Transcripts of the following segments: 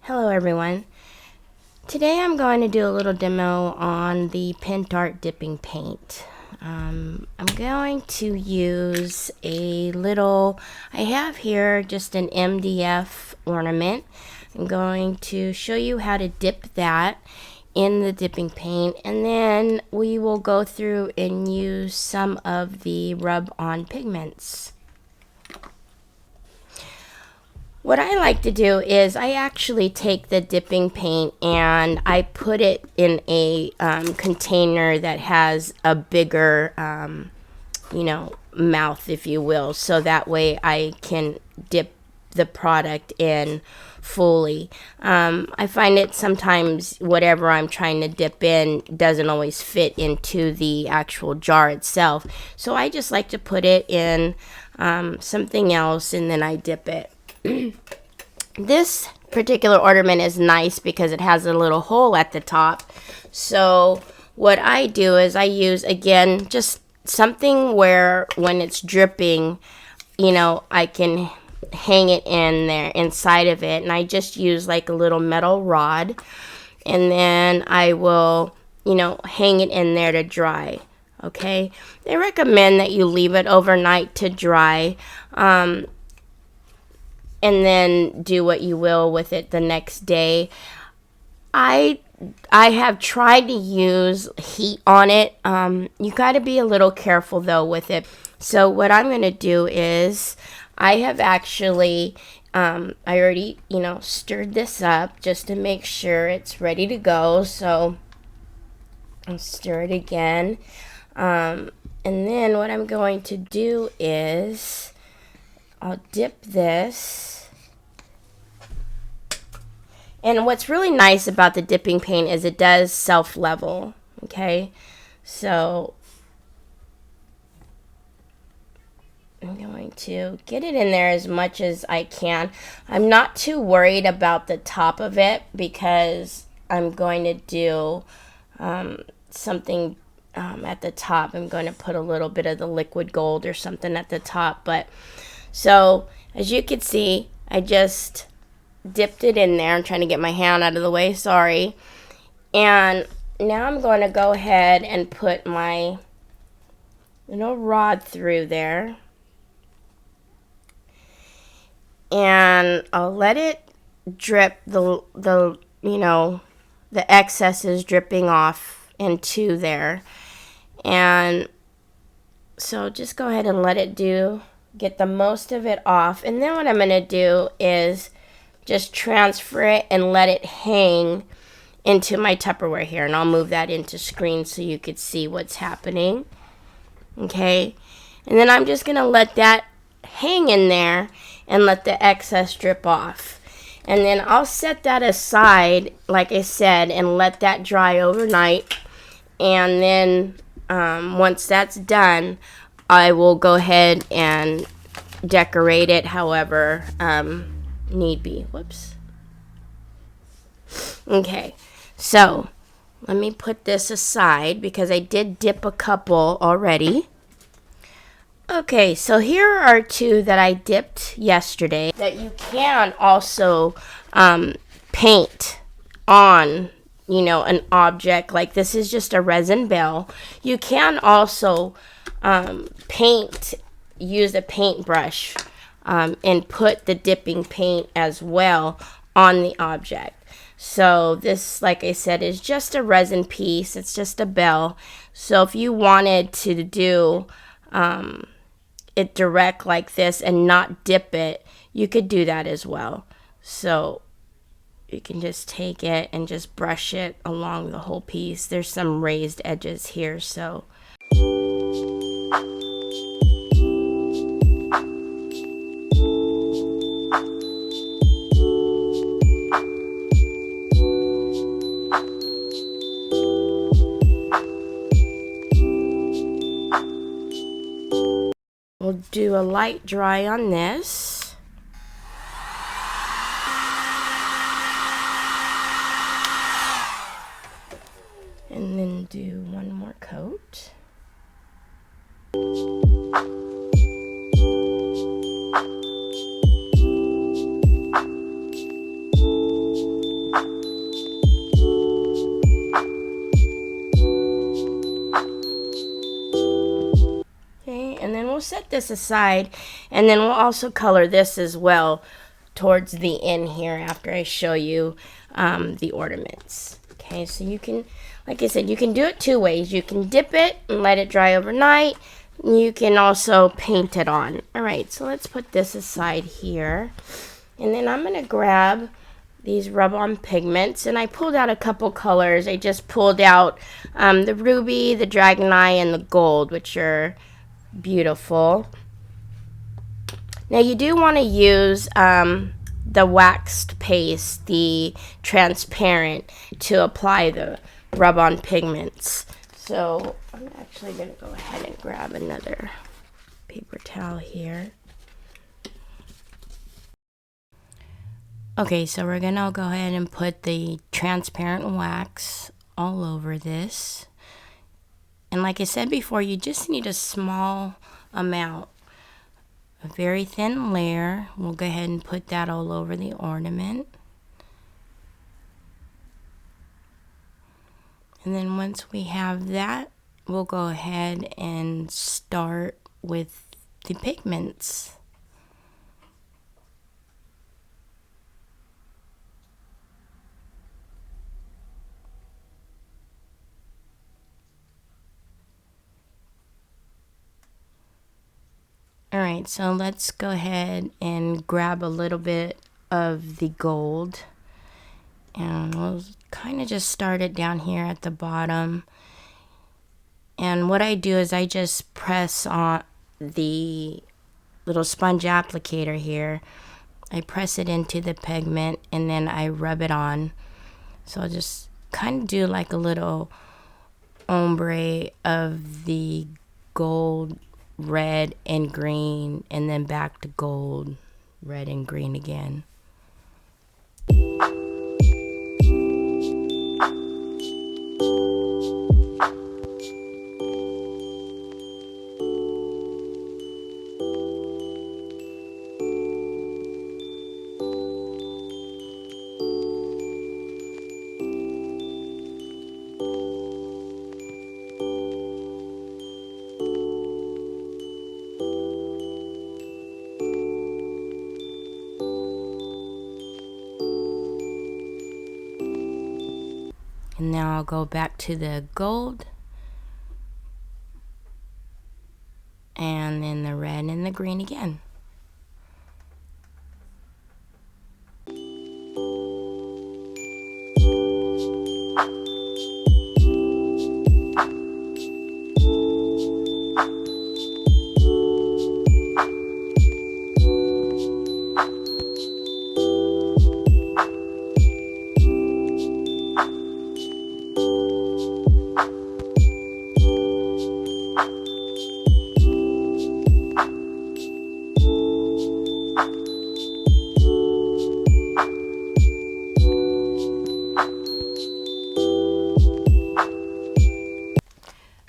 Hello everyone. Today I'm going to do a little demo on the Pentart Dipping Paint. I'm going to use I have here just an MDF ornament. I'm going to show you how to dip that in the dipping paint, and then we will go through and use some of the rub-on pigments. What I like to do is I actually take the dipping paint and I put it in a container that has a bigger, mouth, if you will, so that way I can dip the product in fully. I find it sometimes whatever I'm trying to dip in doesn't always fit into the actual jar itself. So I just like to put it in something else and then I dip it. This particular ornament is nice because it has a little hole at the top. So what I do is I use, again, just something where when it's dripping, I can hang it in there inside of it. And I just use like a little metal rod, and then I will, hang it in there to dry. Okay, they recommend that you leave it overnight to dry. And then do what you will with it the next day. I have tried to use heat on it. You got to be a little careful though with it. So what I'm going to do is I have actually, I already, stirred this up just to make sure it's ready to go. So I'll stir it again. And then what I'm going to do is I'll dip this. And what's really nice about the dipping paint is it does self-level, okay? So I'm going to get it in there as much as I can. I'm not too worried about the top of it because I'm going to do something at the top. I'm going to put a little bit of the liquid gold or something at the top. But so as you can see, I just dipped it in there. I'm trying to get my hand out of the way, sorry. And now I'm going to go ahead and put my little rod through there. And I'll let it drip, the excess is dripping off into there. And so just go ahead and let it get the most of it off. And then what I'm going to do is just transfer it and let it hang into my Tupperware here. And I'll move that into screen so you could see what's happening. Okay. And then I'm just going to let that hang in there and let the excess drip off. And then I'll set that aside, like I said, and let that dry overnight. And then once that's done, I will go ahead and decorate it however need be. Whoops. Okay, so let me put this aside because I did dip a couple already. Okay, so here are two that I dipped yesterday that you can also paint on, an object. Like this is just a resin bell. You can also use a paintbrush and put the dipping paint as well on the object. So this, like I said, is just a resin piece. It's just a bell. So if you wanted to do it direct like this and not dip it, you could do that as well. So you can just take it and just brush it along the whole piece. There's some raised edges here, so we'll do a light dry on this. And then do one more coat. this aside, and then we'll also color this as well towards the end here after I show you the ornaments. Okay, so you can, like I said, you can do it two ways. You can dip it and let it dry overnight. You can also paint it on. All right, so let's put this aside here. And then I'm going to grab these rub-on pigments, and I pulled out a couple colors. I just pulled out the ruby, the dragon eye, and the gold, which are beautiful. Now you do want to use the waxed paste, the transparent, to apply the rub-on pigments. So I'm actually going to go ahead and grab another paper towel here. Okay, so we're going to go ahead and put the transparent wax all over this. And like I said before, you just need a small amount, a very thin layer. We'll go ahead and put that all over the ornament. And then once we have that, we'll go ahead and start with the pigments. Alright, so let's go ahead and grab a little bit of the gold. And we'll kind of just start it down here at the bottom. And what I do is I just press on the little sponge applicator here. I press it into the pigment and then I rub it on. So I'll just kind of do like a little ombre of the gold, red, and green, and then back to gold, red, and green again. And now I'll go back to the gold, and then the red and the green again.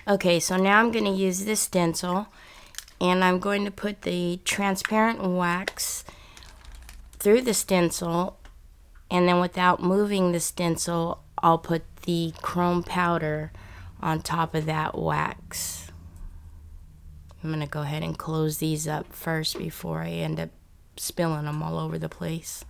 Okay, so now I'm going to use this stencil, and I'm going to put the transparent wax through the stencil, and then without moving the stencil, I'll put the chrome powder on top of that wax. I'm going to go ahead and close these up first before I end up spilling them all over the place.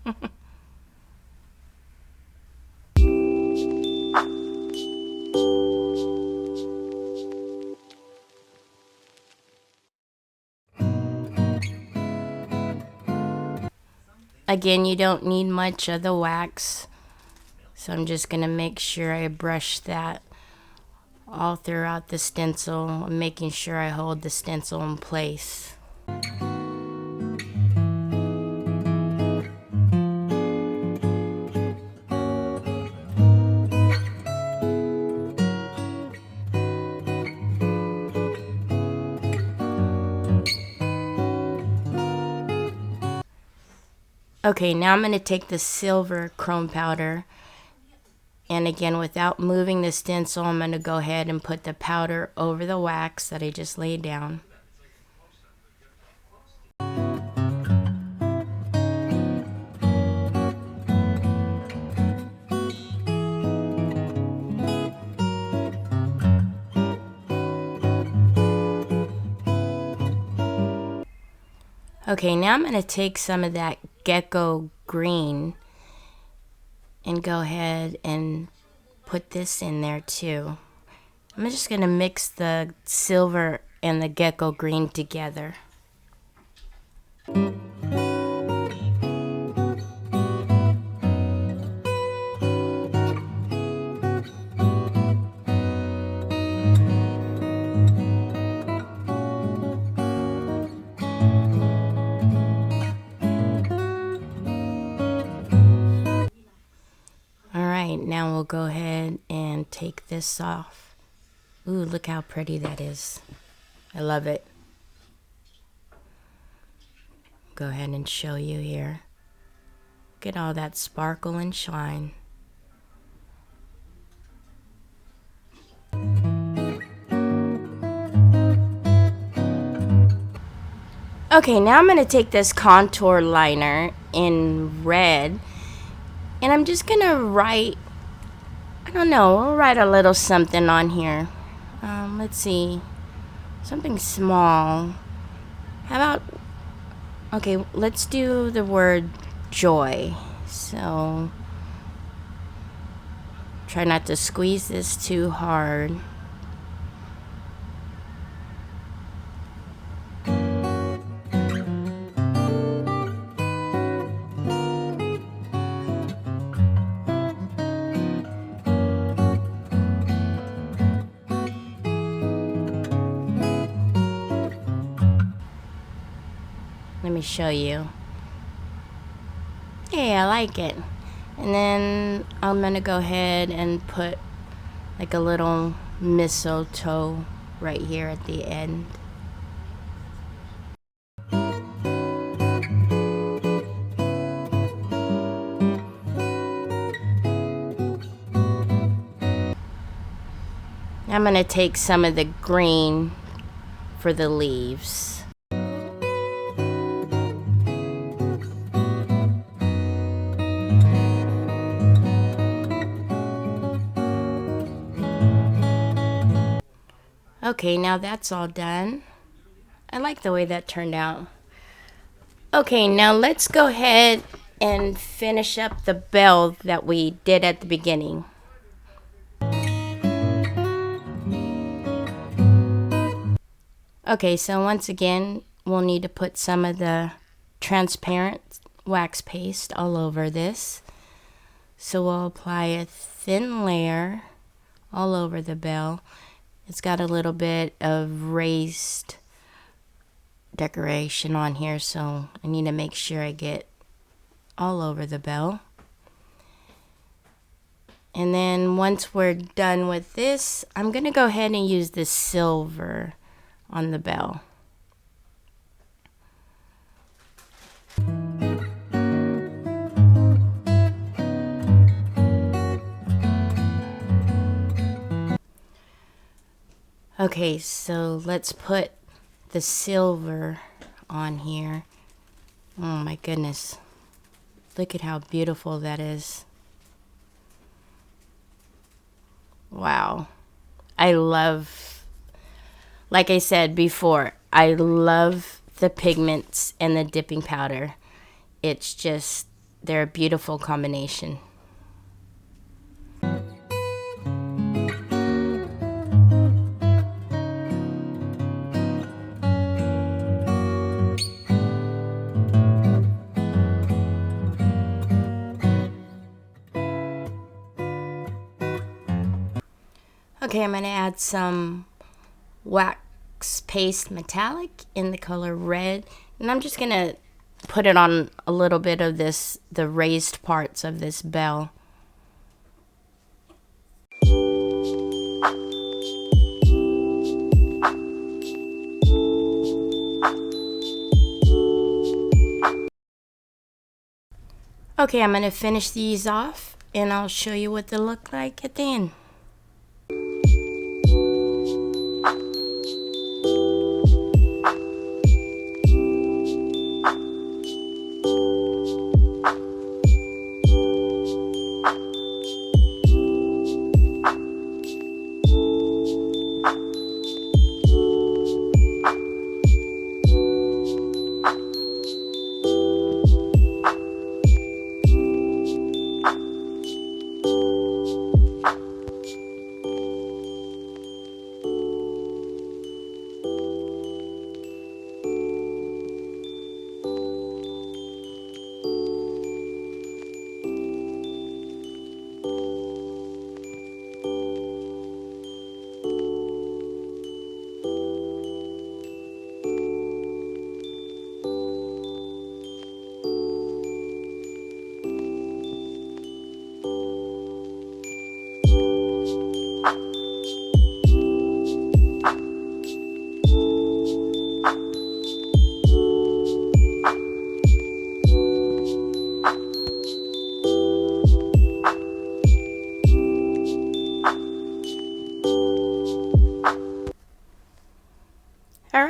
Again, you don't need much of the wax, so I'm just going to make sure I brush that all throughout the stencil, making sure I hold the stencil in place. Okay, now I'm going to take the silver chrome powder, and again, without moving the stencil, I'm going to go ahead and put the powder over the wax that I just laid down. Okay, now I'm going to take some of that Gecco green and go ahead and put this in there too. I'm just going to mix the silver and the Gecco green together. Alright, now we'll go ahead and take this off. Ooh, look how pretty that is. I love it. Go ahead and show you here. Look at all that sparkle and shine. Okay, now I'm going to take this contour liner in red, and I'm just going to write, I don't know, I'll write a little something on here. Let's see, something small. How about, okay, let's do the word joy. So, try not to squeeze this too hard. Let me show you. Hey, I like it. And then I'm gonna go ahead and put like a little mistletoe right here at the end. I'm gonna take some of the green for the leaves. Okay, now that's all done. I like the way that turned out. Okay, now let's go ahead and finish up the bell that we did at the beginning. Okay, so once again, we'll need to put some of the transparent wax paste all over this. So we'll apply a thin layer all over the bell. It's got a little bit of raised decoration on here, so I need to make sure I get all over the bell. And then once we're done with this, I'm going to go ahead and use the silver on the bell. Okay, so let's put the silver on here. Oh my goodness. Look at how beautiful that is. Wow. I love, like I said before, I love the pigments and the dipping powder. It's just, they're a beautiful combination. Okay, I'm going to add some wax paste metallic in the color red, and I'm just going to put it on a little bit of this, the raised parts of this bell. Okay, I'm going to finish these off, and I'll show you what they look like at the end.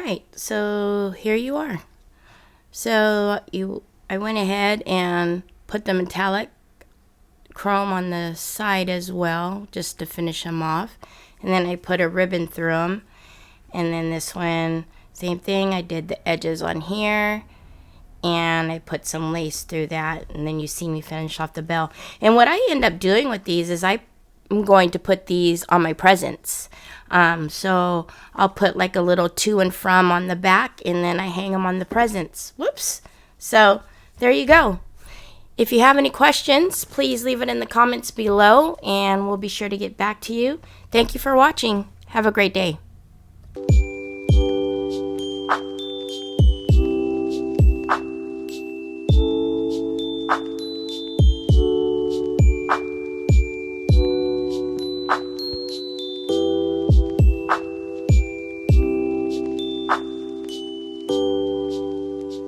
right, so here you are. So I went ahead and put the metallic chrome on the side as well, just to finish them off. And then I put a ribbon through them. And then this one, same thing. I did the edges on here, and I put some lace through that. And then you see me finish off the bell. And what I end up doing with these is I'm going to put these on my presents. So I'll put like a little to and from on the back, and then I hang them on the presents. Whoops. So there you go. If you have any questions, please leave it in the comments below, and we'll be sure to get back to you. Thank you for watching. Have a great day.